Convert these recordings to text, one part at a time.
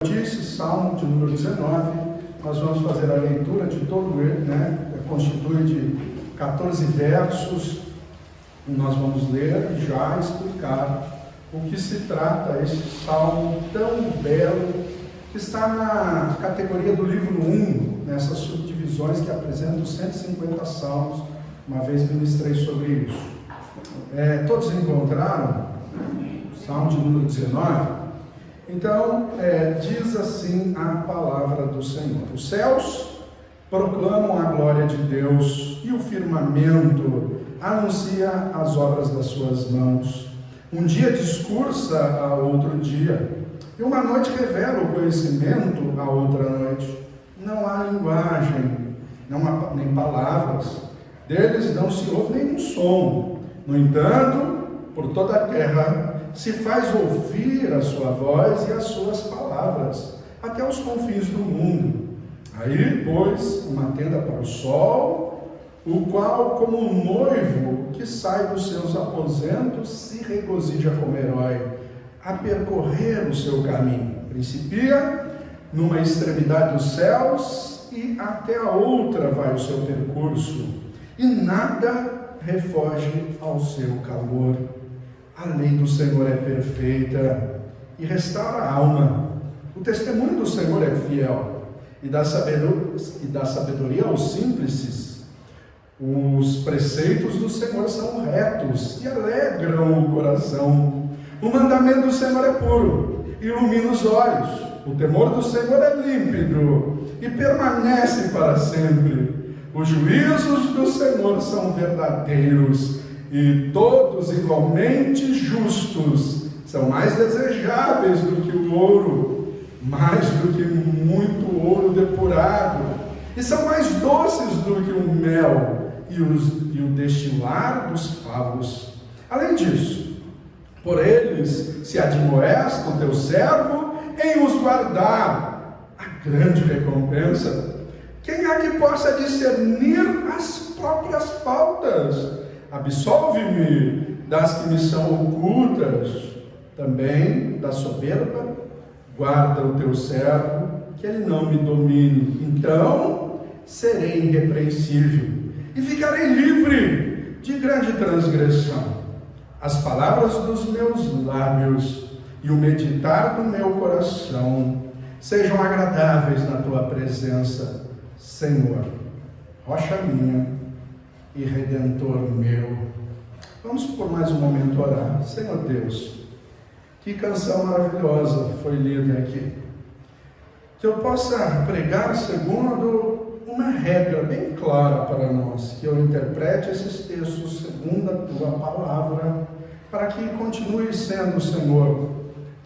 Esse Salmo de número 19, nós vamos fazer a leitura de todo ele, constitui de 14 versos, e nós vamos ler e já explicar o que se trata esse Salmo tão belo, que está na categoria do livro 1, nessas subdivisões que apresentam 150 salmos. Uma vez ministrei sobre isso. Todos encontraram o Salmo de número 19? Então, diz assim a palavra do Senhor: os céus proclamam a glória de Deus e o firmamento anuncia as obras das suas mãos. Um dia discursa a outro dia, e uma noite revela o conhecimento a outra noite. Não há linguagem, não há nem palavras, deles não se ouve nenhum som. No entanto, por toda a terra se faz ouvir a sua voz e as suas palavras, até os confins do mundo. Aí, pois, uma tenda para o sol, o qual, como um noivo que sai dos seus aposentos, se regozija como herói, a percorrer o seu caminho. Principia numa extremidade dos céus e até a outra vai o seu percurso, e nada refoge ao seu calor. A lei do Senhor é perfeita e restaura a alma. O testemunho do Senhor é fiel e dá sabedoria aos simples. Os preceitos do Senhor são retos e alegram o coração. O mandamento do Senhor é puro, ilumina os olhos. O temor do Senhor é límpido e permanece para sempre. Os juízos do Senhor são verdadeiros e todos igualmente justos. São mais desejáveis do que o ouro, mais do que muito ouro depurado, e são mais doces do que o mel e o destilar dos favos. Além disso, por eles se admoesta o teu servo em os guardar a grande recompensa. Quem há que possa discernir as próprias faltas? Absolve-me das que me são ocultas. Também da soberba, guarda o teu servo, que ele não me domine. Então serei irrepreensível e ficarei livre de grande transgressão. As palavras dos meus lábios e o meditar do meu coração sejam agradáveis na tua presença, Senhor, rocha minha e Redentor meu. Vamos por mais um momento orar. Senhor Deus, que canção maravilhosa foi lida aqui. Que eu possa pregar segundo uma regra bem clara para nós, que eu interprete esses textos segundo a tua palavra, para que continue sendo, Senhor,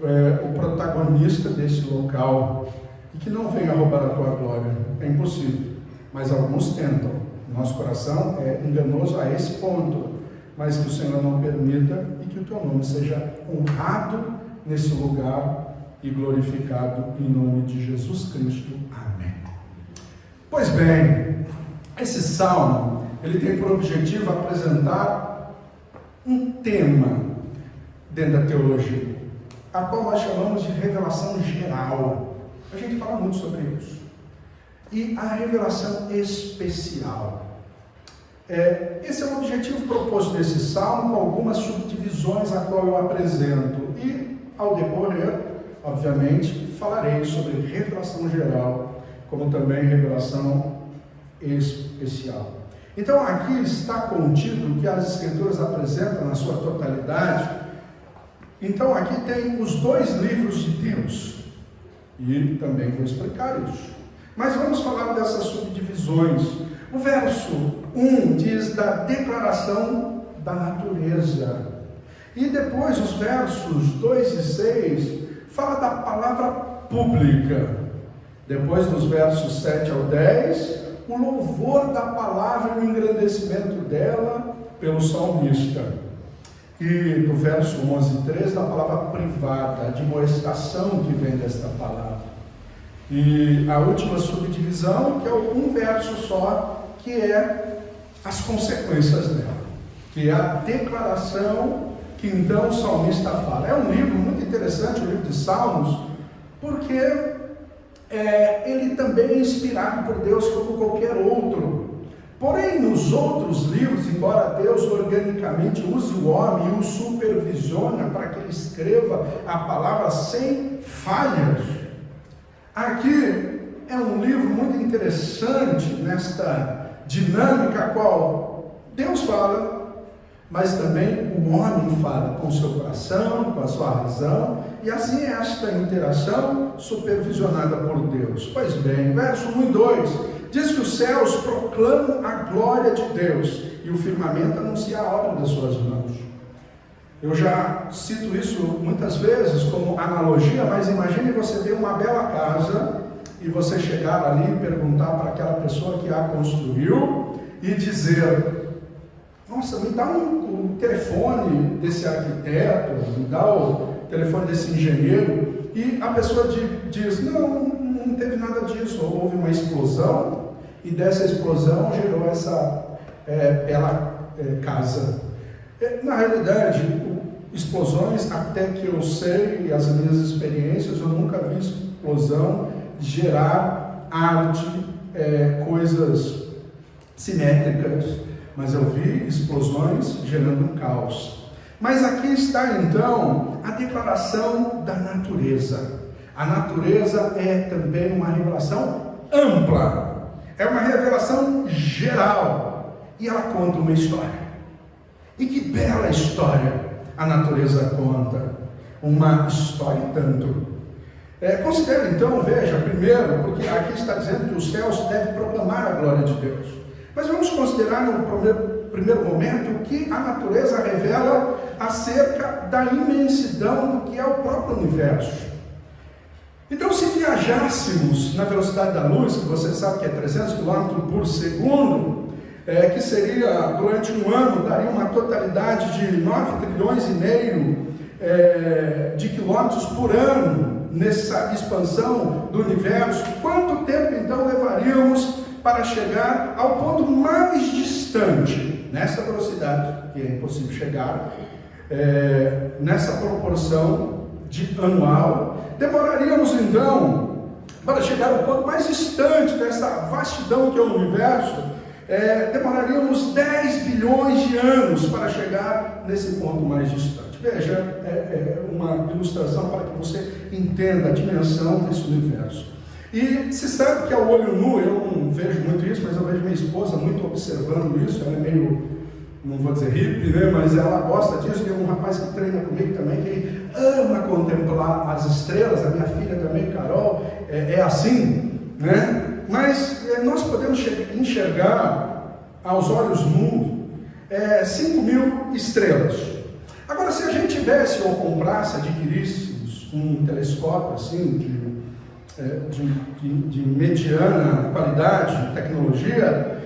o protagonista desse local, e que não venha roubar a tua glória. É impossível, mas alguns tentam. Nosso coração é enganoso a esse ponto, mas que o Senhor não permita e que o teu nome seja honrado nesse lugar e glorificado em nome de Jesus Cristo. Amém. Pois bem, esse salmo, ele tem por objetivo apresentar um tema dentro da teologia, a qual nós chamamos de revelação geral. A gente fala muito sobre isso. E a revelação especial. Esse é o objetivo proposto desse salmo, com algumas subdivisões a qual eu apresento. E, ao decorrer, obviamente, falarei sobre revelação geral, como também revelação especial. Então, aqui está contido o que as Escrituras apresentam na sua totalidade. Então, aqui tem os dois livros de Deus. E também vou explicar isso. Mas vamos falar dessas subdivisões. O verso 1 diz da declaração da natureza. E depois os versos 2 e 6 fala da palavra pública. Depois dos versos 7 ao 10, o louvor da palavra e o engrandecimento dela pelo salmista. E do verso 11 e 13, da palavra privada, a admoestação que vem desta palavra. E a última subdivisão, que é um verso só, que é as consequências dela, que é a declaração que então o salmista fala. É um livro muito interessante, o livro de Salmos, Porque ele também é inspirado por Deus como qualquer outro. Porém, nos outros livros, embora Deus organicamente use o homem e o supervisiona para que ele escreva a palavra sem falhas, aqui é um livro muito interessante nesta dinâmica a qual Deus fala, mas também o homem fala com o seu coração, com a sua razão, e assim é esta interação supervisionada por Deus. Pois bem, verso 1 e 2, diz que os céus proclamam a glória de Deus, e o firmamento anuncia a obra das suas mãos. Eu já cito isso muitas vezes como analogia, mas imagine você ter uma bela casa, e você chegar ali e perguntar para aquela pessoa que a construiu, e dizer: nossa, me dá o telefone desse arquiteto, me dá o telefone desse engenheiro, e a pessoa diz: não teve nada disso, houve uma explosão, e dessa explosão gerou essa bela casa. Na realidade, explosões, até que eu sei, e as minhas experiências, eu nunca vi explosão gerar arte, coisas simétricas, mas eu vi explosões gerando um caos. Mas aqui está então a declaração da natureza. A natureza é também uma revelação ampla, é uma revelação geral, e ela conta uma história. E que bela história a natureza conta, uma história e tanto. Considere então, veja, primeiro, porque aqui está dizendo que os céus devem proclamar a glória de Deus. Mas vamos considerar no primeiro momento que a natureza revela acerca da imensidão do que é o próprio universo. Então, se viajássemos na velocidade da luz, que você sabe que é 300 km por segundo, que seria, durante um ano, daria uma totalidade de 9 trilhões e meio de quilômetros por ano, nessa expansão do universo, quanto tempo então levaríamos para chegar ao ponto mais distante, nessa velocidade, que é impossível chegar, nessa proporção de anual? Demoraríamos então, para chegar ao ponto mais distante dessa vastidão que é o universo, demoraríamos 10 bilhões de anos para chegar nesse ponto mais distante. Veja, uma ilustração para que você entenda a dimensão desse universo. E se sabe que ao olho nu, eu não vejo muito isso, mas eu vejo minha esposa muito observando isso. Ela é meio, não vou dizer hippie, né? Mas ela gosta disso. Tem um rapaz que treina comigo também, que ele ama contemplar as estrelas. A minha filha também, Carol, é assim, né? Mas nós podemos enxergar aos olhos nus 5.000 estrelas. Agora, se a gente tivesse ou comprasse, adquiríssemos um telescópio assim de mediana qualidade, tecnologia,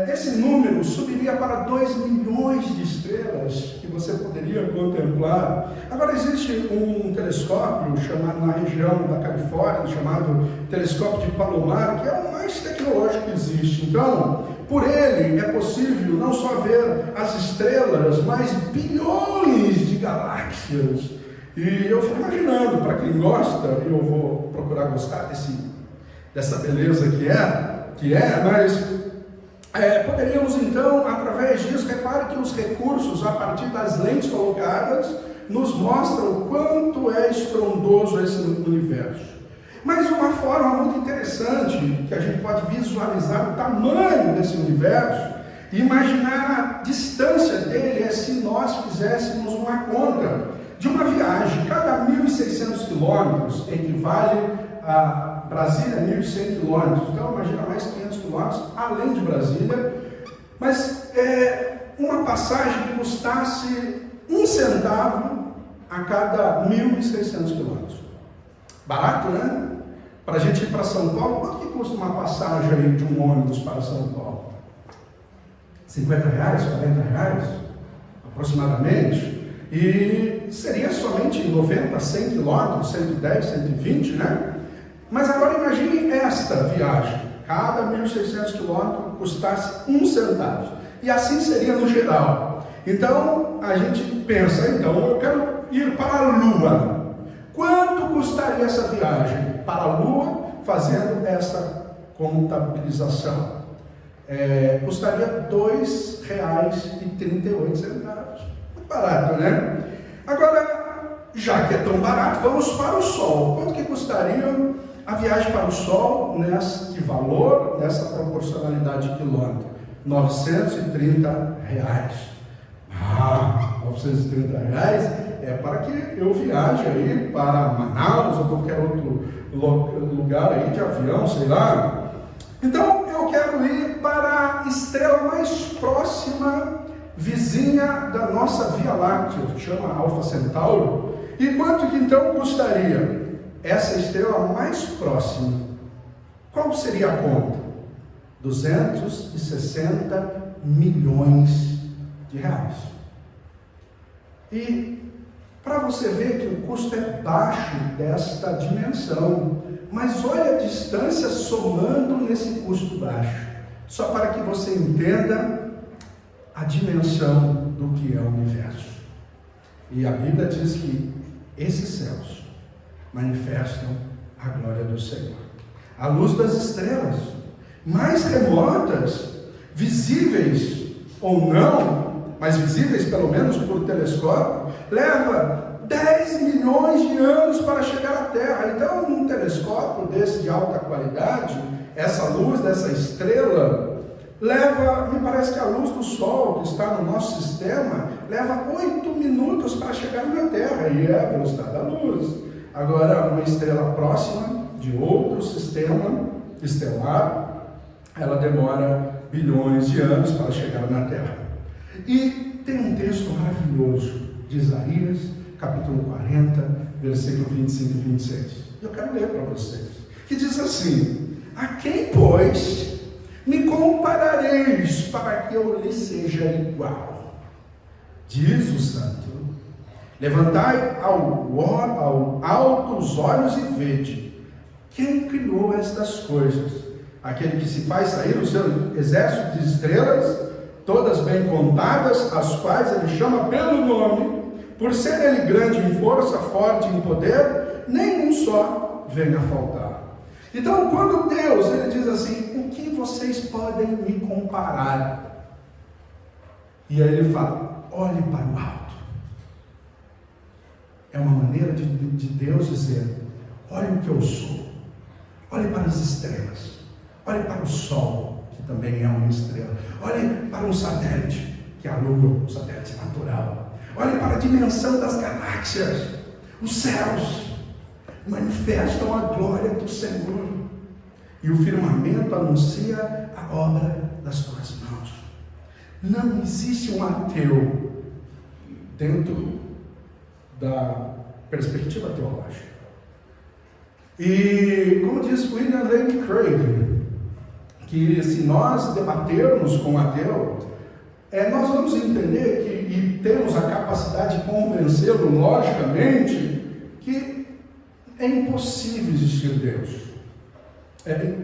esse número subiria para 2 milhões de estrelas que você poderia contemplar. Agora, existe um telescópio chamado na região da Califórnia, chamado telescópio de Palomar, que é o mais tecnológico que existe. Então, por ele é possível não só ver as estrelas, mas bilhões de galáxias. E eu fico imaginando, para quem gosta, e eu vou procurar gostar dessa beleza que é, mas poderíamos então, através disso, repare que os recursos, a partir das lentes colocadas, nos mostram o quanto é estrondoso esse universo. Mas uma forma muito interessante, que a gente pode visualizar o tamanho desse universo, e imaginar a distância dele, se nós fizéssemos uma conta de uma viagem. Cada 1.600 quilômetros equivale a Brasília, 1.100 quilômetros. Então, imagina mais 500 quilômetros além de Brasília. Mas uma passagem que custasse 1 centavo a cada 1.600 quilômetros. Barato, né? Para a gente ir para São Paulo, quanto que custa uma passagem aí de um ônibus para São Paulo? R$50, R$40, aproximadamente. E seria somente 90, 100 quilômetros, 110, 120, né? Mas agora imagine esta viagem. Cada 1.600 quilômetros custasse 1 centavo. E assim seria no geral. Então, a gente pensa, então, eu quero ir para a Lua. Quanto custaria essa viagem para a Lua, fazendo essa contabilização? Custaria R$ 2,38. Muito barato, né? Agora, já que é tão barato, vamos para o Sol. Quanto que custaria a viagem para o Sol nesse valor, nessa proporcionalidade de quilômetro? R$ 930. R$ 930 é para que eu viaje aí para Manaus ou qualquer outro lugar aí de avião, sei lá. Então eu quero ir para a estrela mais próxima, vizinha da nossa Via Láctea, que chama Alfa Centauro. E quanto que então custaria essa estrela mais próxima? Qual seria a conta? 260 milhões de reais. E para você ver que o custo é baixo desta dimensão, mas olha a distância somando nesse custo baixo, só para que você entenda a dimensão do que é o universo. E a Bíblia diz que esses céus manifestam a glória do Senhor. A luz das estrelas, mais remotas, visíveis ou não, mas visíveis pelo menos por telescópio, leva 10 milhões de anos para chegar à Terra. Então, um telescópio desse de alta qualidade, essa luz dessa estrela, leva, me parece que a luz do Sol, que está no nosso sistema, leva 8 minutos para chegar na Terra, e é a velocidade da luz. Agora, uma estrela próxima de outro sistema estelar, ela demora bilhões de anos para chegar na Terra. E tem um texto maravilhoso de Isaías, capítulo 40, versículo 25 e 26. Eu quero ler para vocês. Que diz assim: a quem, pois, me comparareis para que eu lhe seja igual? Diz o Santo: levantai ao alto os olhos e vede quem criou estas coisas. Aquele que se faz sair o seu exército de estrelas, todas bem contadas, as quais ele chama pelo nome, por ser ele grande em força, forte em poder, nenhum só venha a faltar. Então, quando Deus ele diz assim: o que vocês podem me comparar? E aí ele fala: olhe para o alto. É uma maneira de Deus dizer: olhe o que eu sou, olhe para as estrelas, olhe para o Sol, que também é uma estrela, olhe para um satélite, que é a Lua, um satélite natural, olhe para a dimensão das galáxias. Os céus manifestam a glória do Senhor, e o firmamento anuncia a obra das tuas mãos. Não existe um ateu dentro da perspectiva teológica. E como diz William Lane Craig, que se nós debatermos com o ateu, nós vamos entender que, e temos a capacidade de convencê-lo logicamente, que é impossível existir Deus. É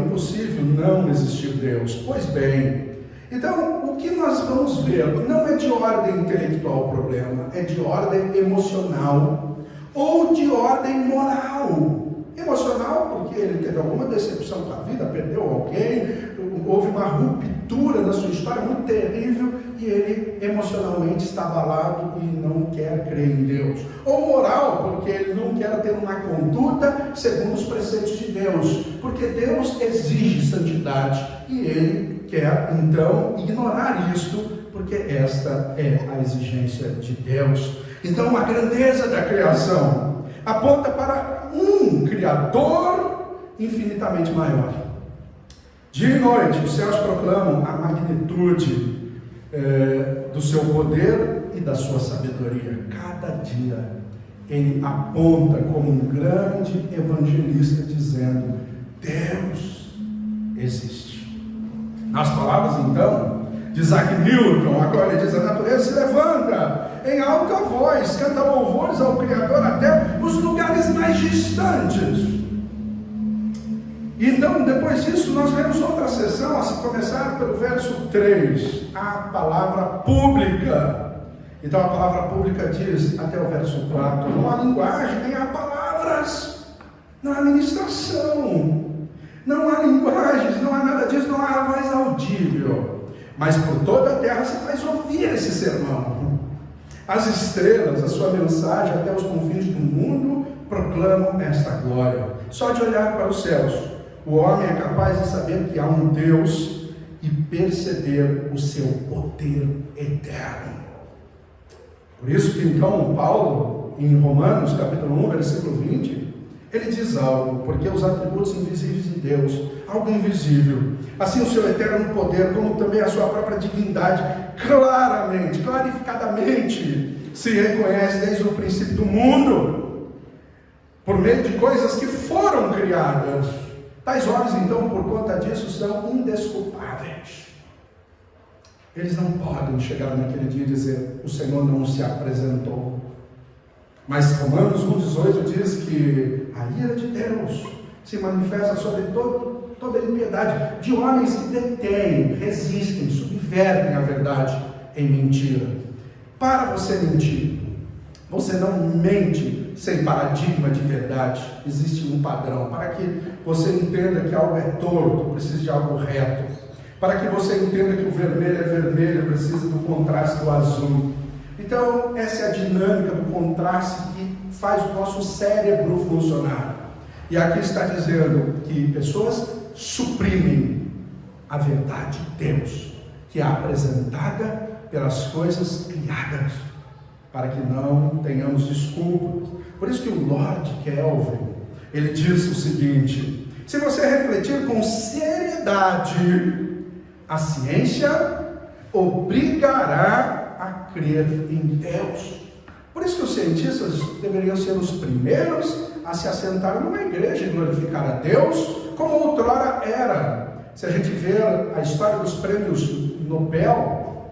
impossível não existir Deus. Pois bem, então o que nós vamos ver não é de ordem intelectual o problema, é de ordem emocional ou de ordem moral. Emocional, porque ele teve alguma decepção com a vida, perdeu alguém, houve uma ruptura na sua história muito terrível e ele emocionalmente está abalado e não quer crer em Deus. Ou moral, porque ele não quer ter uma conduta segundo os preceitos de Deus, porque Deus exige santidade e ele quer então ignorar isto, porque esta é a exigência de Deus. Então a grandeza da criação aponta para um Criador infinitamente maior. Dia e noite os céus proclamam a magnitude do seu poder e da sua sabedoria. Cada dia ele aponta como um grande evangelista dizendo: Deus existe. Nas palavras então de Isaac Newton, agora ele diz: a natureza se levanta em alta voz, canta louvores ao Criador até os lugares mais distantes. Então, depois disso, nós vemos outra sessão, a se começar pelo verso 3, a palavra pública. Então, a palavra pública diz, até o verso 4, não há linguagem, nem há palavras. voz, não há ministração, não há linguagens, não há nada disso, não há voz audível. Mas por toda a terra se faz ouvir esse sermão. As estrelas, a sua mensagem até os confins do mundo proclamam esta glória. Só de olhar para os céus, o homem é capaz de saber que há um Deus e perceber o seu poder eterno. Por isso que então Paulo, em Romanos capítulo 1, versículo 20, ele diz algo, porque os atributos invisíveis de Deus, algo invisível, assim o seu eterno poder, como também a sua própria divindade, claramente, clarificadamente, se reconhece desde o princípio do mundo, por meio de coisas que foram criadas. Tais olhos, então, por conta disso, são indesculpáveis. Eles não podem chegar naquele dia e dizer, o Senhor não se apresentou. Mas Romanos 1,18 diz que a ira de Deus se manifesta sobre toda a impiedade de homens que detêm, resistem, subvertem a verdade em mentira. Para você mentir, você não mente sem paradigma de verdade. Existe um padrão. Para que você entenda que algo é torto, precisa de algo reto. Para que você entenda que o vermelho é vermelho, precisa do contraste do azul. Então, essa é a dinâmica do contraste que faz o nosso cérebro funcionar. E aqui está dizendo que pessoas suprimem a verdade de Deus, que é apresentada pelas coisas criadas, para que não tenhamos desculpas. Por isso que o Lord Kelvin, ele diz o seguinte: se você refletir com seriedade, a ciência obrigará a crer em Deus. Por isso que os cientistas deveriam ser os primeiros a se assentar numa igreja e glorificar a Deus, como outrora era. Se a gente ver a história dos prêmios Nobel,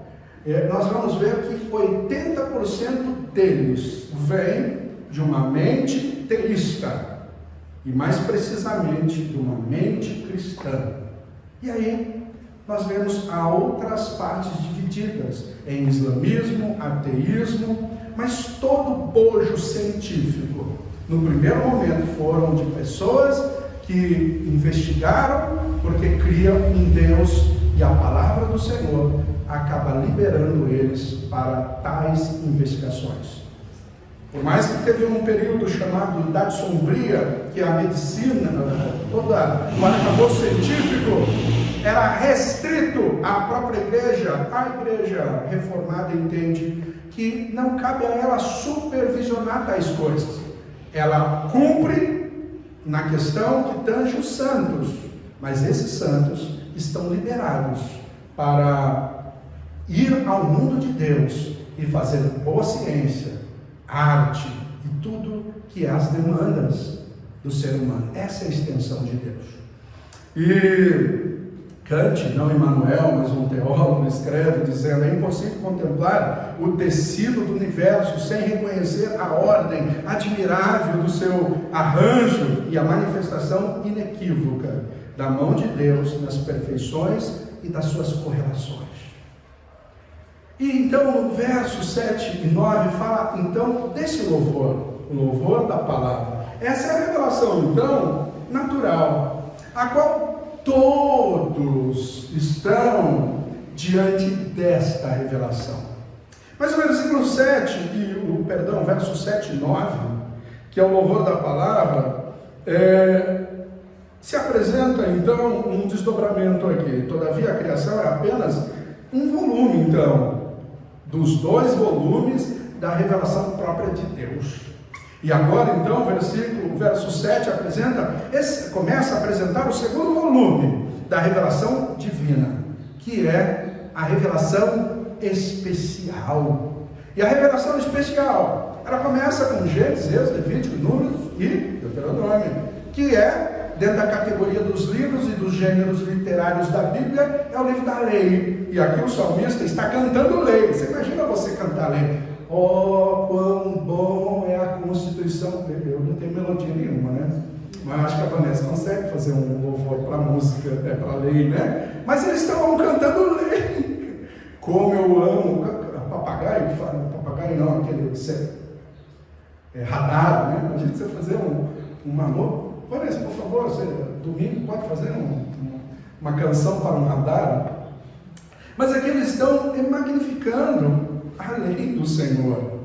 nós vamos ver que 80% deles vem de uma mente teísta, e mais precisamente de uma mente cristã. E aí nós vemos há outras partes divididas em islamismo, ateísmo, mas todo o bojo científico, no primeiro momento, foram de pessoas que investigaram porque criam em Deus, e a palavra do Senhor acaba liberando eles para tais investigações. Por mais que teve um período chamado Idade Sombria, que a medicina, toda o arcabouço científico era restrito à própria igreja. A igreja reformada entende que não cabe a ela supervisionar tais coisas. Ela cumpre na questão que tange os santos, mas esses santos estão liberados para ir ao mundo de Deus e fazer boa ciência, arte e tudo que é as demandas do ser humano. Essa é a extensão de Deus. E Kant, não Emmanuel, mas um teólogo, escreve dizendo: é impossível contemplar o tecido do universo sem reconhecer a ordem admirável do seu arranjo e a manifestação inequívoca da mão de Deus nas perfeições e das suas correlações. E então no verso 7 e 9 fala então desse louvor, o louvor da palavra. Essa é a revelação então natural, a qual todos estão diante desta revelação. Mas o versículo 7 verso 7 e 9, que é o louvor da palavra, se apresenta então um desdobramento aqui. Todavia a criação é apenas um volume então dos 2 volumes da revelação própria de Deus. E agora então o verso 7 começa a apresentar o segundo volume da revelação divina, que é a revelação especial. E a revelação especial, ela começa com Gênesis, Êxodo, Levítico, Números e Deuteronômio, que é, dentro da categoria dos livros e dos gêneros literários da Bíblia, é o livro da lei. E aqui o salmista está cantando lei. Você imagina você cantar lei? Oh, quão bom é a Constituição. Eu não tenho melodia nenhuma, né? Mas acho que a Vanessa consegue fazer um louvor para música, para lei, né? Mas eles estavam cantando lei. Como eu amo papagaio não, aquele radar, né? Imagina você fazer um amor. Vanessa, por favor, você, domingo pode fazer uma canção para um radar? Mas aqui eles estão magnificando a lei do Senhor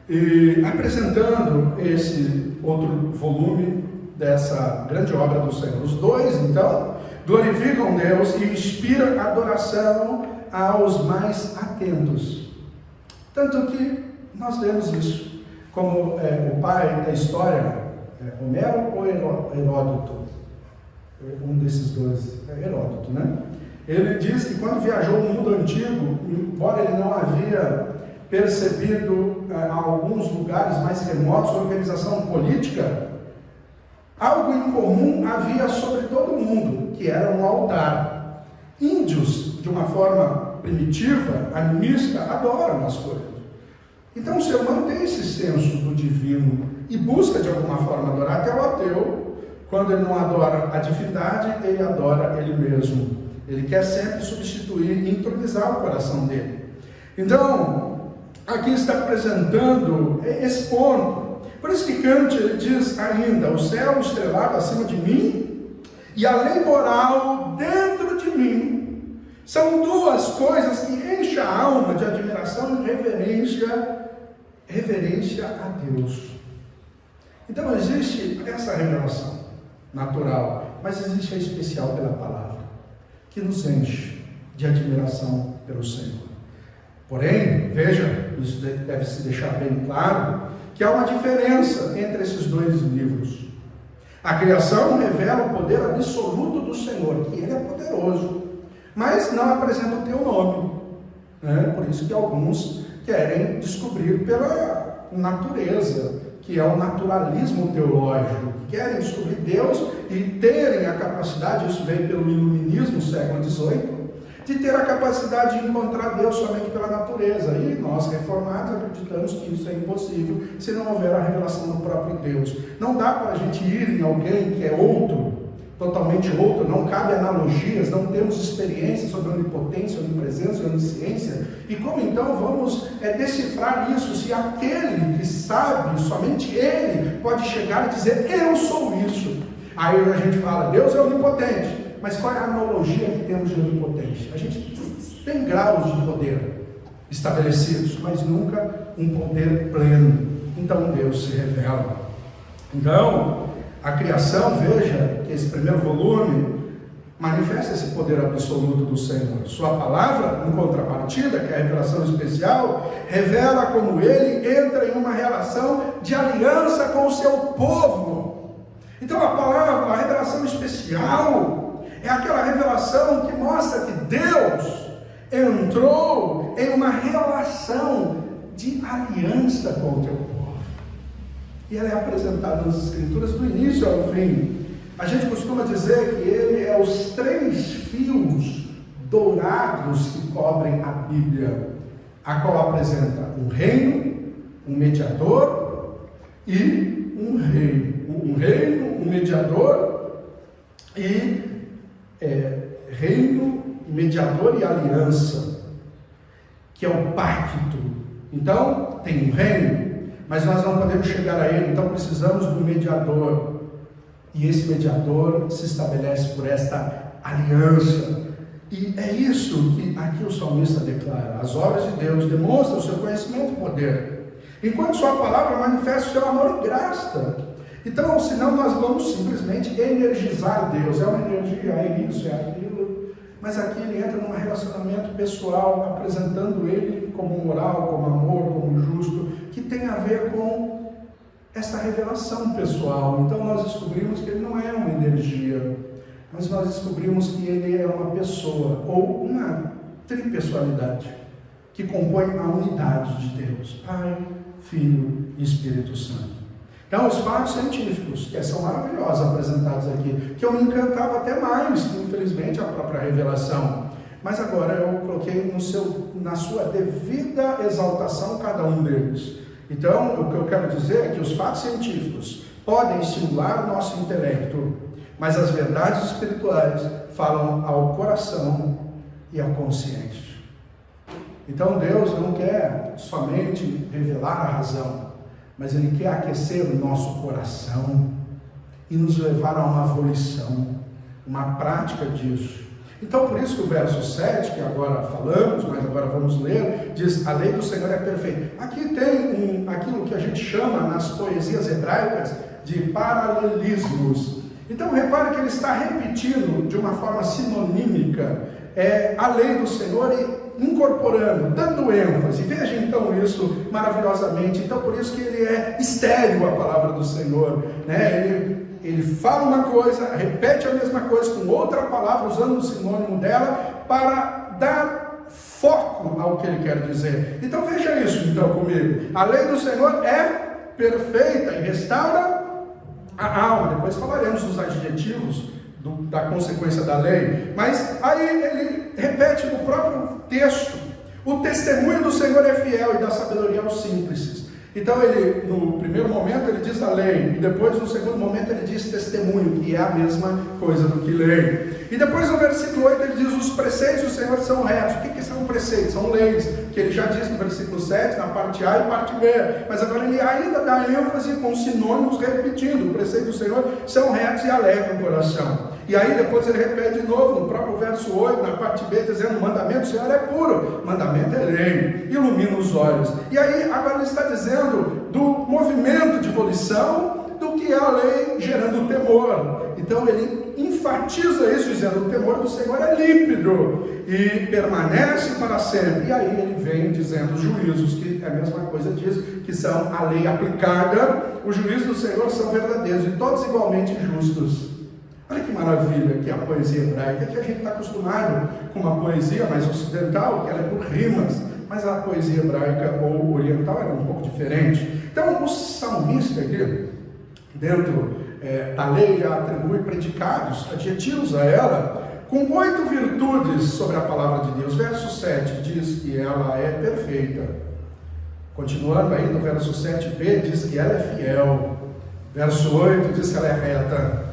e apresentando esse outro volume dessa grande obra do Senhor. Os dois, então, glorificam Deus e inspiram adoração aos mais atentos. Tanto que nós vemos isso, como o pai da história, Homero ou Heródoto? Um desses dois, Heródoto, né? Ele diz que quando viajou no mundo antigo, embora ele não havia percebido alguns lugares mais remotos, a organização política, algo em comum havia sobre todo o mundo, que era um altar. Índios, de uma forma primitiva, animista, adoram as coisas. Então o ser humano tem esse senso do divino e busca de alguma forma adorar. Até o ateu, quando ele não adora a divindade, ele adora ele mesmo. Ele quer sempre substituir e entronizar o coração dele. Então, aqui está apresentando esse ponto. Por isso que Kant, ele diz ainda: o céu estrelado acima de mim e a lei moral dentro de mim são duas coisas que enchem a alma de admiração e reverência a Deus. Então existe essa revelação natural, mas existe a especial pela palavra, que nos enche de admiração pelo Senhor. Porém, veja, isso deve se deixar bem claro, que há uma diferença entre esses dois livros. A criação revela o poder absoluto do Senhor, que Ele é poderoso, mas não apresenta o teu nome. Por isso que alguns querem descobrir pela natureza, que é o naturalismo teológico, que querem descobrir Deus e terem a capacidade, isso veio pelo iluminismo, século XVIII, de ter a capacidade de encontrar Deus somente pela natureza. E nós, reformados, acreditamos que isso é impossível se não houver a revelação do próprio Deus. Não dá para a gente ir em alguém que é outro, totalmente outro, não cabe analogias, não temos experiência sobre onipotência, onipresença e onisciência. E como então vamos decifrar isso, se aquele que sabe, somente Ele, pode chegar e dizer: eu sou isso? Aí a gente fala: Deus é onipotente. Mas qual é a analogia que temos de onipotência? A gente tem graus de poder estabelecidos, mas nunca um poder pleno. Então Deus se revela. Então, a criação, veja que esse primeiro volume manifesta esse poder absoluto do Senhor. Sua palavra, em contrapartida, que é a revelação especial, revela como Ele entra em uma relação de aliança com o seu povo. Então a palavra, a revelação especial, é aquela revelação que mostra que Deus entrou em uma relação de aliança com o teu povo. E ela é apresentada nas Escrituras do início ao fim. A gente costuma dizer que ele é os 3 fios dourados que cobrem a Bíblia, a qual apresenta um reino, um mediador e um rei. Um reino, um mediador e reino, mediador e aliança, que é o pacto. Então, tem um reino, mas nós não podemos chegar a ele, então precisamos do mediador. E esse mediador se estabelece por esta aliança. E é isso que aqui o salmista declara: as obras de Deus demonstram o seu conhecimento e poder, enquanto sua palavra manifesta o seu amor e graça. Então, senão nós vamos simplesmente energizar Deus. É uma energia, é isso, é aquilo. Mas aqui ele entra num relacionamento pessoal, apresentando ele como moral, como amor, como justo, que tem a ver com essa revelação pessoal. Então nós descobrimos que ele não é uma energia, mas nós descobrimos que ele é uma pessoa, ou uma tripessoalidade, que compõe a unidade de Deus, Pai, Filho e Espírito Santo. Então, os fatos científicos, que são maravilhosos apresentados aqui, que eu me encantava até mais, que infelizmente a própria revelação. Mas agora eu coloquei na sua devida exaltação cada um deles. Então, o que eu quero dizer é que os fatos científicos podem estimular o nosso intelecto, mas as verdades espirituais falam ao coração e à consciência. Então, Deus não quer somente revelar a razão, mas Ele quer aquecer o nosso coração. e nos levar a uma volição, uma prática disso. Então, por isso que o verso 7, que agora falamos, mas agora vamos ler, diz: a lei do Senhor é perfeita. Aqui tem aquilo que a gente chama nas poesias hebraicas de paralelismos. Então, repare que ele está repetindo de uma forma sinonímica a lei do Senhor e incorporando, dando ênfase. Veja então isso maravilhosamente. Então, por isso que ele é estéril, a palavra do Senhor, né? Ele fala uma coisa, repete a mesma coisa com outra palavra, usando o sinônimo dela, para dar foco ao que ele quer dizer. Então veja isso então comigo. A lei do Senhor é perfeita e restaura a alma. Depois falaremos dos adjetivos da consequência da lei. Mas aí ele repete no próprio texto: o testemunho do Senhor é fiel e dá sabedoria aos simples. Então ele, no primeiro momento ele diz a lei, e depois no segundo momento ele diz testemunho, que é a mesma coisa do que lei. E depois no versículo 8 ele diz: os preceitos do Senhor são retos. O que são preceitos? São leis, que ele já diz no versículo 7, na parte A e parte B. Mas agora ele ainda dá ênfase com sinônimos repetindo: os preceitos do Senhor são retos e alegram o coração. E aí depois ele repete de novo, no próprio verso 8, na parte B, dizendo: o mandamento do Senhor é puro, mandamento é lei, ilumina os olhos. E aí agora ele está dizendo do movimento de volição, do que é a lei gerando temor. Então ele enfatiza isso, dizendo: o temor do Senhor é límpido e permanece para sempre. E aí ele vem dizendo os juízos, que é a mesma coisa diz, que são a lei aplicada. Os juízos do Senhor são verdadeiros e todos igualmente justos. Olha que maravilha que é a poesia hebraica, que a gente está acostumado com uma poesia mais ocidental, que ela é por rimas, mas a poesia hebraica ou oriental era um pouco diferente. Então o salmista aqui, dentro da lei, atribui predicados, adjetivos a ela, com 8 virtudes sobre a palavra de Deus. Verso 7 diz que ela é perfeita. Continuando aí no verso 7b, diz que ela é fiel. Verso 8 diz que ela é reta.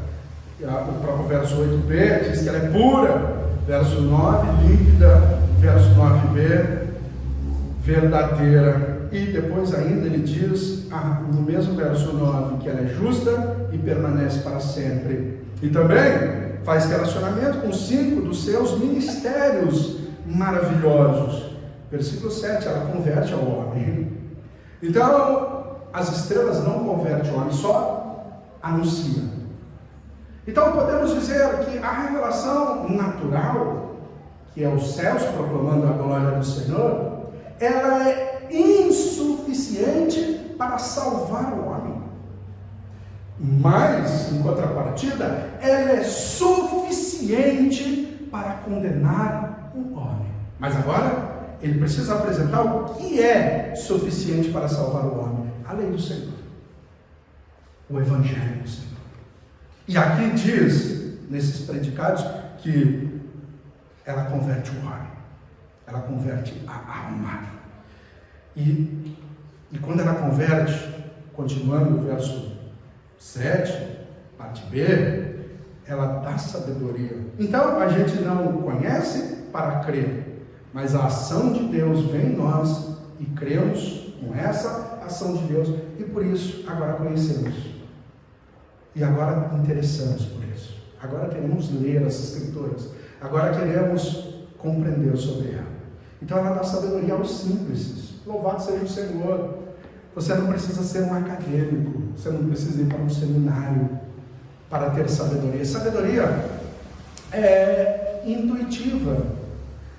O próprio verso 8b diz que ela é pura. Verso 9, límpida. Verso 9b, verdadeira. E depois ainda ele diz, no mesmo verso 9, que ela é justa e permanece para sempre. E também faz relacionamento com 5 dos seus ministérios maravilhosos. Versículo 7, ela converte ao homem. Então, as estrelas não convertem o homem, só anunciam. Então podemos dizer que a revelação natural, que é os céus proclamando a glória do Senhor, ela é insuficiente para salvar o homem. Mas, em contrapartida, ela é suficiente para condenar o homem. Mas agora, ele precisa apresentar o que é suficiente para salvar o homem: a lei do Senhor, o Evangelho do Senhor. E aqui diz, nesses predicados, que ela converte o homem, ela converte a alma. E quando ela converte, continuando no verso 7, parte B, ela dá sabedoria. Então a gente não conhece para crer, mas a ação de Deus vem em nós e cremos com essa ação de Deus, e por isso agora conhecemos. E agora interessamos por isso. Agora queremos ler as Escrituras. Agora queremos compreender sobre ela. Então ela dá sabedoria aos simples. Louvado seja o Senhor. Você não precisa ser um acadêmico. Você não precisa ir para um seminário para ter sabedoria. Sabedoria é intuitiva.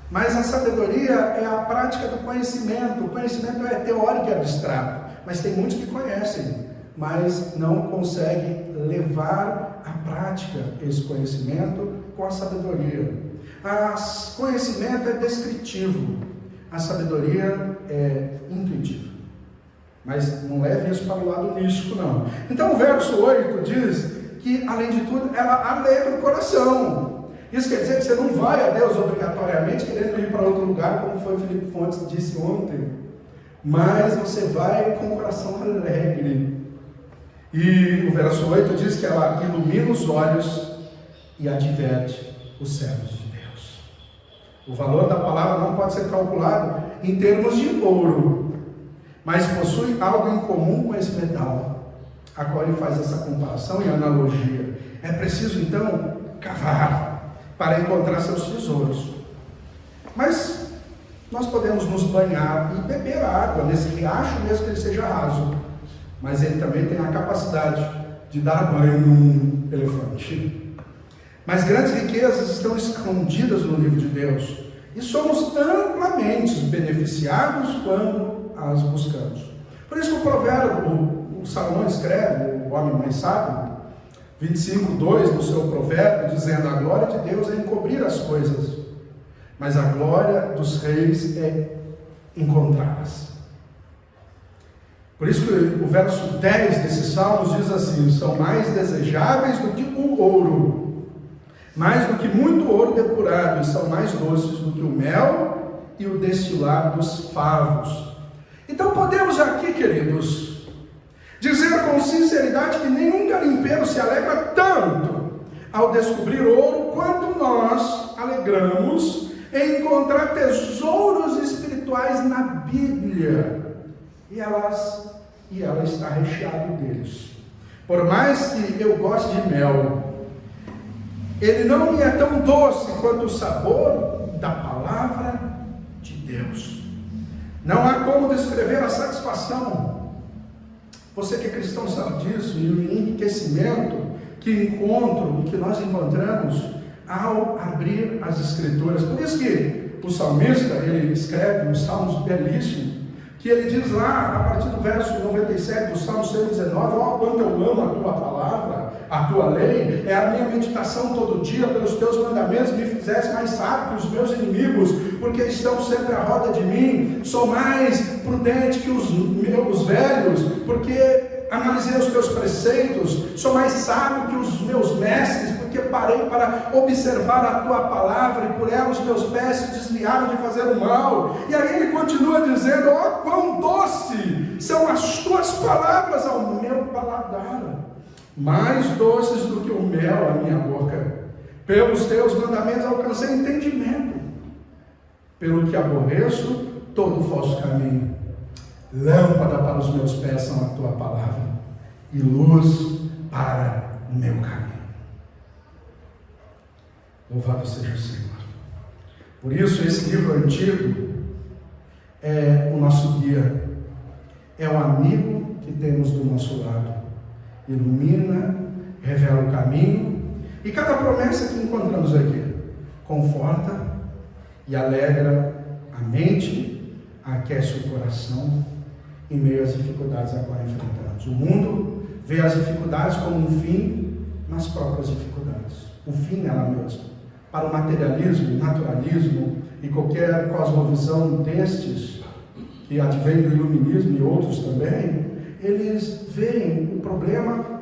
Mas a sabedoria é a prática do conhecimento. O conhecimento é teórico e abstrato. Mas tem muitos que conhecem, mas não consegue levar à prática esse conhecimento com a sabedoria. O conhecimento é descritivo, a sabedoria é intuitiva. Mas não leve isso para o lado místico, não. Então o verso 8 diz que, além de tudo, ela alegra o coração. Isso quer dizer que você não vai a Deus obrigatoriamente querendo ir para outro lugar, como foi o Felipe Fontes disse ontem, mas você vai com o coração alegre. E o verso 8 diz que ela ilumina os olhos e adverte os servos de Deus. O valor da palavra não pode ser calculado em termos de ouro, mas possui algo em comum com esse metal: a qual ele faz essa comparação e analogia. É preciso, então, cavar para encontrar seus tesouros. Mas nós podemos nos banhar e beber água nesse riacho, mesmo que ele seja raso. Mas ele também tem a capacidade de dar banho num elefante. Mas grandes riquezas estão escondidas no livro de Deus. E somos amplamente beneficiados quando as buscamos. Por isso que o provérbio, o Salomão escreve, o homem mais sábio, 25:2 no seu provérbio, dizendo: a glória de Deus é encobrir as coisas, mas a glória dos reis é encontrá-las. Por isso que o verso 10 desses salmos diz assim: são mais desejáveis do que o ouro, mais do que muito ouro depurado, e são mais doces do que o mel e o destilar dos favos. Então podemos aqui, queridos, dizer com sinceridade que nenhum garimpeiro se alegra tanto ao descobrir ouro quanto nós alegramos em encontrar tesouros espirituais na Bíblia. E ela está recheada deles. Por mais que eu goste de mel, ele não me é tão doce quanto o sabor da palavra de Deus. Não há como descrever a satisfação. Você que é cristão sabe disso, e o enriquecimento que nós encontramos ao abrir as Escrituras. Por isso que o salmista, ele escreve uns salmos belíssimos, que ele diz lá, a partir do verso 97 do Salmo 119, ó, quanto eu amo a tua palavra, a tua lei, é a minha meditação todo dia, pelos teus mandamentos me fizeste mais sábio que os meus inimigos, porque estão sempre à roda de mim, sou mais prudente que os meus velhos, porque analisei os teus preceitos, sou mais sábio que os meus mestres, porque parei para observar a tua palavra, e por ela os meus pés se desviaram de fazer o mal. E aí ele continua dizendo: ó, quão doce são as tuas palavras ao meu paladar, mais doces do que o mel à minha boca. Pelos teus mandamentos alcancei entendimento, pelo que aborreço todo falso caminho. Lâmpada para os meus pés são a tua palavra, e luz para o meu caminho. Louvado seja o Senhor. Por isso, esse livro antigo é o nosso guia, é o amigo que temos do nosso lado. Ilumina, revela o caminho, e cada promessa que encontramos aqui conforta e alegra a mente, aquece o coração em meio às dificuldades a qual enfrentamos. O mundo vê as dificuldades como um fim nas próprias dificuldades, o fim nela mesma. Para o materialismo, naturalismo e qualquer cosmovisão destes, que advém do iluminismo e outros também, eles veem o problema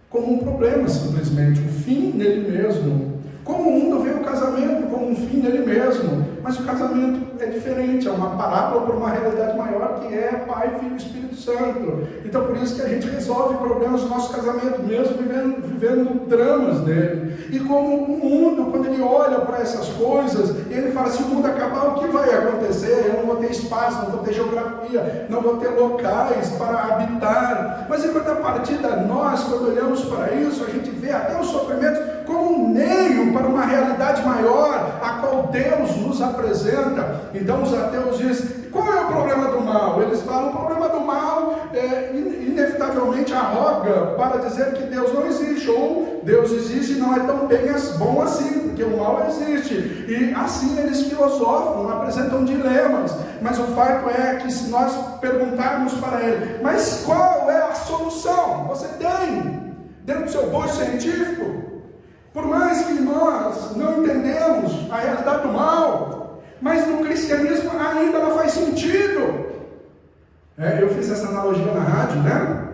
como um problema simplesmente, o fim nele mesmo. Como o mundo vê o casamento como um fim nele mesmo, mas o casamento é diferente, é uma parábola para uma realidade maior, que é Pai, Filho e Espírito Santo. Então por isso que a gente resolve problemas do nosso casamento, mesmo vivendo dramas dele. E como o mundo, quando ele olha para essas coisas, ele fala: se o mundo acabar, o que vai acontecer? Eu não vou ter espaço, não vou ter geografia, não vou ter locais para habitar. Mas em contrapartida, nós, quando olhamos para isso, a gente vê até os sofrimentos como um meio para uma realidade maior, a qual Deus nos apresenta. Então os ateus dizem: qual é o problema do mal? Eles falam: o problema do mal inevitavelmente arroga para dizer que Deus não existe, ou Deus existe e não é tão bom assim, porque o mal existe. E assim eles filosofam, apresentam dilemas. Mas o fato é que, se nós perguntarmos para ele: mas qual é a solução? Você tem, dentro do seu bojo científico, por mais que nós não entendemos a realidade do mal, mas no cristianismo ainda ela faz sentido. Eu fiz essa analogia na rádio, né?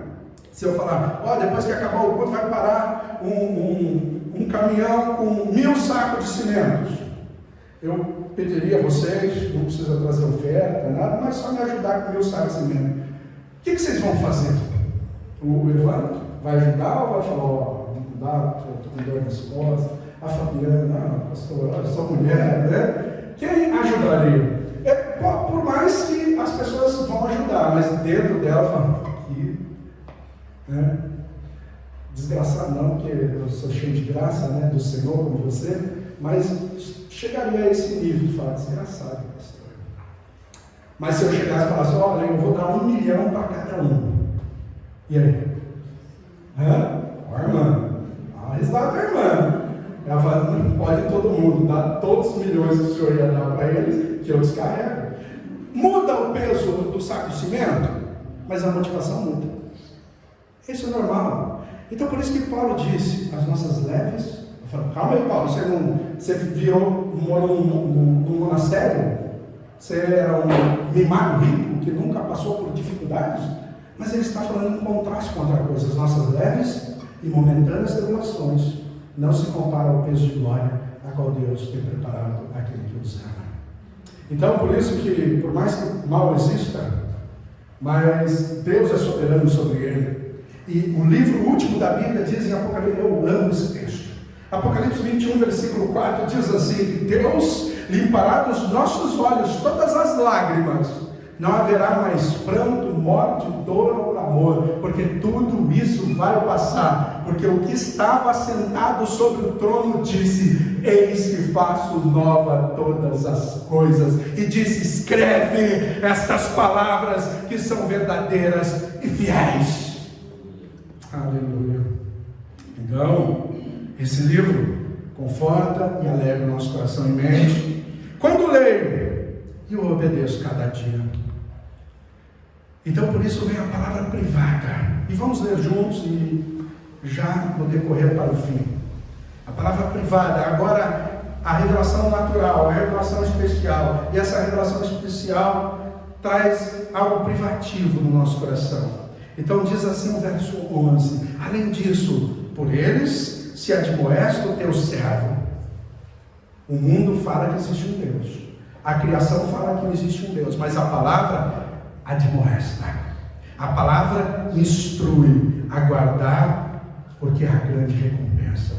Se eu falar: depois que acabar o culto vai parar um caminhão com 1000 sacos de cimentos, eu pediria a vocês, não precisa trazer oferta, nada, mas só me ajudar com 1000 sacos de cimento. O que vocês vão fazer? O Evandro vai ajudar ou vai falar: estou com dor nas costas? A Fabiana: pastor, eu sou mulher, né? Quem ajudaria? Por mais que as pessoas vão ajudar, mas dentro dela fala: aqui, né? desgraçado não, porque eu sou cheio de graça, né, do Senhor como você, mas chegaria a esse nível de falar, desgraçado, pastor. Mas se eu chegasse e falasse, olha, eu vou dar 1 milhão para cada um. E aí? Ó, irmã, dá uma risada da irmã. Ela fala, não pode todo mundo, dá todos os milhões que o senhor ia dar para eles, que eu descarrego. Muda o peso do saco de cimento, mas a motivação muda. Isso é normal. Então por isso que Paulo disse, as nossas leves, eu falo, calma aí Paulo, você morou num monastério? Você era um mimado rico que nunca passou por dificuldades? Mas ele está falando em contraste com outra coisa. As nossas leves e momentâneas tribulações não se comparam ao peso de glória a qual Deus tem preparado aquele que os ama. Então, por isso que, por mais que o mal exista, mas Deus é soberano sobre ele. E o livro último da Bíblia diz em Apocalipse, eu amo esse texto. Apocalipse 21, versículo 4, diz assim, Deus limpará dos nossos olhos todas as lágrimas, não haverá mais pranto, morte, dor ou clamor, porque tudo isso vai passar, porque o que estava sentado sobre o trono disse, eis que faço nova todas as coisas, e disse, escreve estas palavras que são verdadeiras e fiéis. Aleluia. Então, esse livro conforta e alegra o nosso coração e mente. Quando leio, eu obedeço cada dia. Então por isso vem a palavra privada. E vamos ler juntos e já no decorrer para o fim. A palavra privada, agora a revelação natural, a revelação especial. E essa revelação especial traz algo privativo no nosso coração. Então diz assim o verso 11. Além disso, por eles se admoesta o teu servo. O mundo fala que existe um Deus. A criação fala que não existe um Deus. Mas a palavra admoesta. A palavra instrui a guardar, porque há grande recompensa.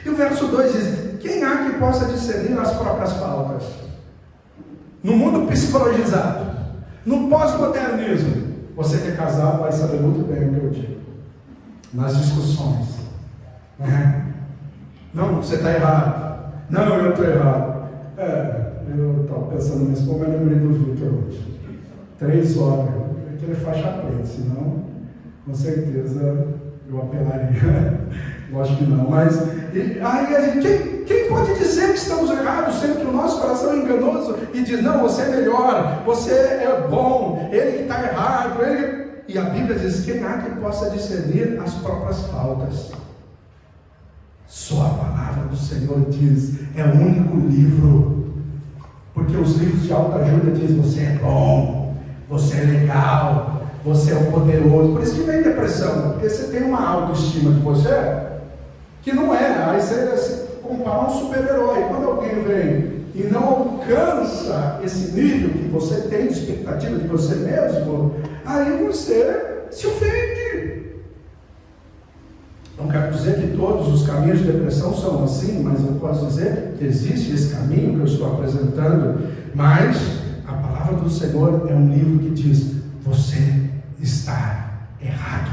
E o verso 2 diz, quem há que possa discernir as próprias faltas? No mundo psicologizado, no pós-modernismo, você que é casado vai saber muito bem o que eu digo. Nas discussões. Não, você está errado. Não, eu estou errado. Eu estava pensando nisso, como eu lembrei do Victor hoje. 3 horas. Ele é faixa preta, senão, com certeza, eu apelaria. Lógico que não, mas aí a gente, quem pode dizer que estamos errados, sendo que o nosso coração é enganoso e diz, não, você é melhor, você é bom, ele que está errado, e a Bíblia diz, quem há que possa discernir as próprias faltas? Só a palavra do Senhor diz, é o único livro, porque os livros de autoajuda dizem, você é bom, você é legal, você é o poderoso. Por isso que vem depressão, porque você tem uma autoestima de você que não é. Aí você se compara a um super-herói. Quando alguém vem e não alcança esse nível que você tem de expectativa de você mesmo, aí você se ofende. Não quero dizer que todos os caminhos de depressão são assim, mas eu posso dizer que existe esse caminho que eu estou apresentando. Mas a palavra do Senhor é um livro que diz, você está errado.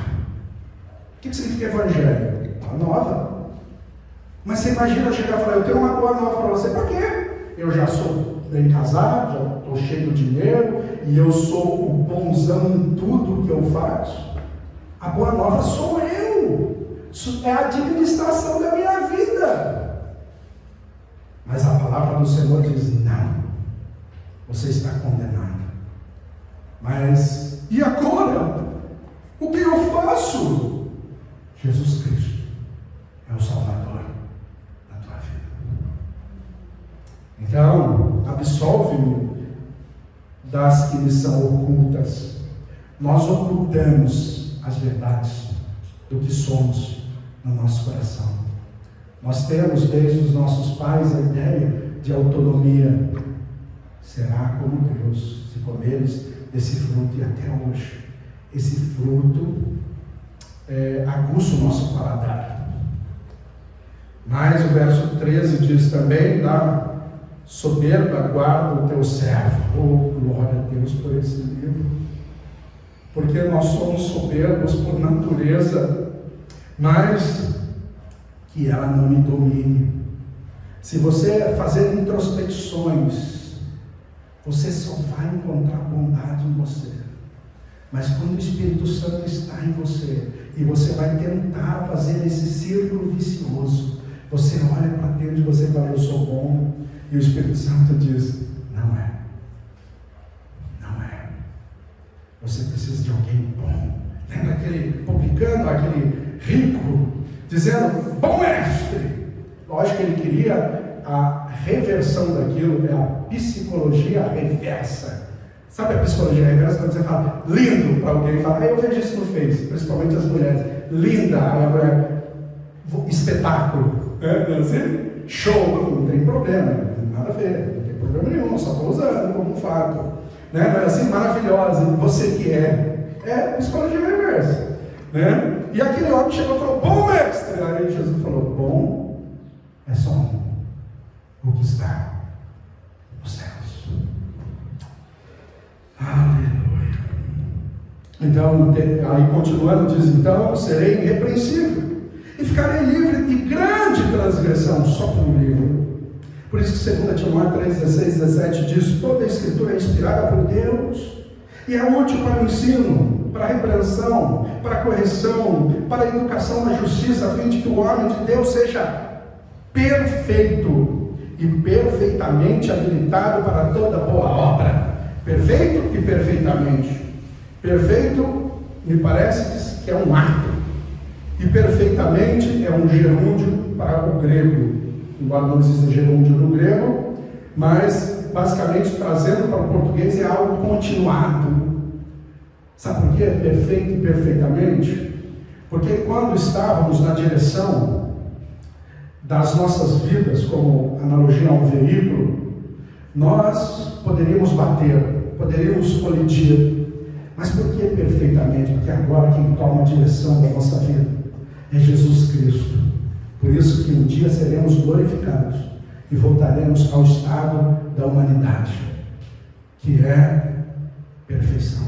O que significa evangelho? Boa nova. Mas você imagina eu chegar e falar, eu tenho uma boa nova para você. Por quê? Eu já sou bem casado, já estou cheio de dinheiro, e eu sou o bonzão em tudo que eu faço. A boa nova sou eu. É a administração da minha vida. Mas a palavra do Senhor diz, não. Você está condenado. Mas, e agora? O que eu faço? Jesus Cristo é o Salvador da tua vida. Então, absolve-me das que me são ocultas. Nós ocultamos as verdades do que somos no nosso coração. Nós temos desde os nossos pais a ideia de autonomia. Será como Deus, se comeres desse fruto, e até hoje, esse fruto aguça o nosso paladar. Mas o verso 13 diz também, da soberba guarda o teu servo. Oh, glória a Deus por esse livro. Porque nós somos soberbos por natureza. mas que ela não me domine. Se você fazer introspecções, você só vai encontrar bondade em você. Mas quando o Espírito Santo está em você, e você vai tentar fazer esse círculo vicioso, você olha para dentro e você fala, eu sou bom, e o Espírito Santo diz, não é. Não é. Você precisa de alguém bom. Lembra aquele publicano, aquele rico, dizendo, bom mestre. Lógico que ele queria a reversão daquilo, é a psicologia reversa. Sabe a psicologia reversa? Quando você fala lindo para alguém, fala, eu vejo isso no Face, principalmente as mulheres. Linda, aí a mulher, espetáculo, assim? Show, não tem problema, nada a ver, não tem problema nenhum, só estou usando como fato. Né? Mas assim, maravilhosa, você que é psicologia reversa. Né? E aquele homem chegou e falou, bom mestre, aí Jesus falou, bom é só um, o que está nos céus. Aleluia. Então, aí continuando, diz, então, serei irrepreensível e ficarei livre de grande transgressão, só pelo livro. Por isso que 2 Timóteo 3, 16, 17 diz, toda a escritura é inspirada por Deus e é útil para o ensino, para a repreensão, para a correção, para a educação na justiça, a fim de que o homem de Deus seja perfeito e perfeitamente habilitado para toda boa obra. Perfeito e perfeitamente. Perfeito, me parece que é um ato. E perfeitamente é um gerúndio para o grego. Embora não exista gerúndio no grego, mas basicamente trazendo para o português é algo continuado. Sabe por quê? Perfeito e perfeitamente? Porque quando estávamos na direção das nossas vidas, como analogia a um veículo, nós poderíamos bater, poderíamos colidir, mas por que perfeitamente? Porque agora quem toma a direção da nossa vida é Jesus Cristo. Por isso que um dia seremos glorificados e voltaremos ao estado da humanidade, que é perfeição.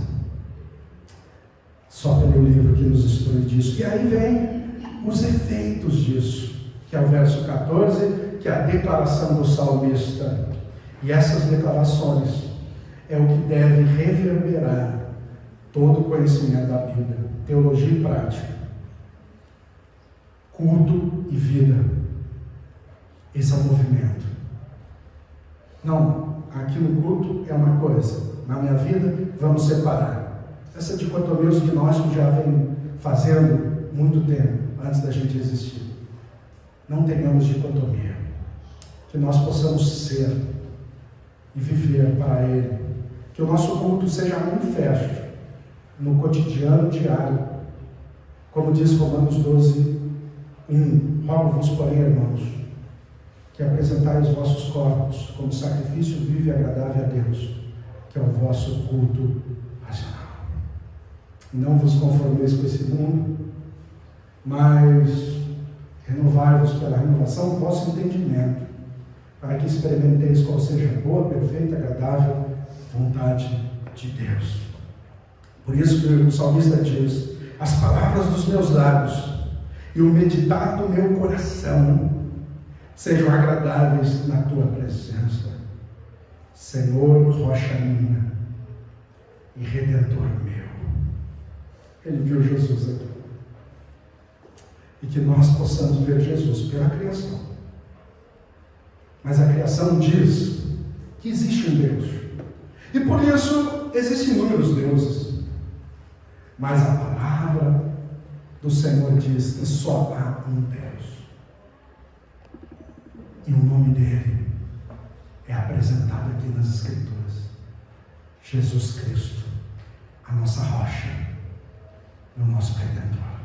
Só pelo livro que nos instrui disso. E aí vem os efeitos disso, que é o verso 14, que é a declaração do salmista. E essas declarações é o que deve reverberar todo o conhecimento da Bíblia, teologia e prática, culto e vida. Esse é o movimento. Não, aqui no culto é uma coisa, na minha vida vamos separar. Essa dicotomia os gnósticos já vem fazendo muito tempo, antes da gente existir. Não tenhamos dicotomia, que nós possamos ser e viver para Ele, que o nosso culto seja manifesto no cotidiano diário, como diz Romanos 12, 1, rogo-vos, porém, irmãos, que apresentai os vossos corpos como sacrifício vivo e agradável a Deus, que é o vosso culto racional. E não vos conformeis com esse mundo, mas renovai-vos pela renovação do vosso entendimento, para que experimenteis qual seja a boa, perfeita, agradável vontade de Deus. Por isso que o salmista diz, as palavras dos meus lábios e o meditar do meu coração sejam agradáveis na tua presença, Senhor, rocha minha e redentor meu. Ele viu Jesus aqui. E que nós possamos ver Jesus pela criação. Mas a criação diz que existe um Deus. E por isso existem inúmeros deuses. Mas a palavra do Senhor diz que só há um Deus. E o nome dele é apresentado aqui nas Escrituras. Jesus Cristo, a nossa rocha e o nosso Redentor.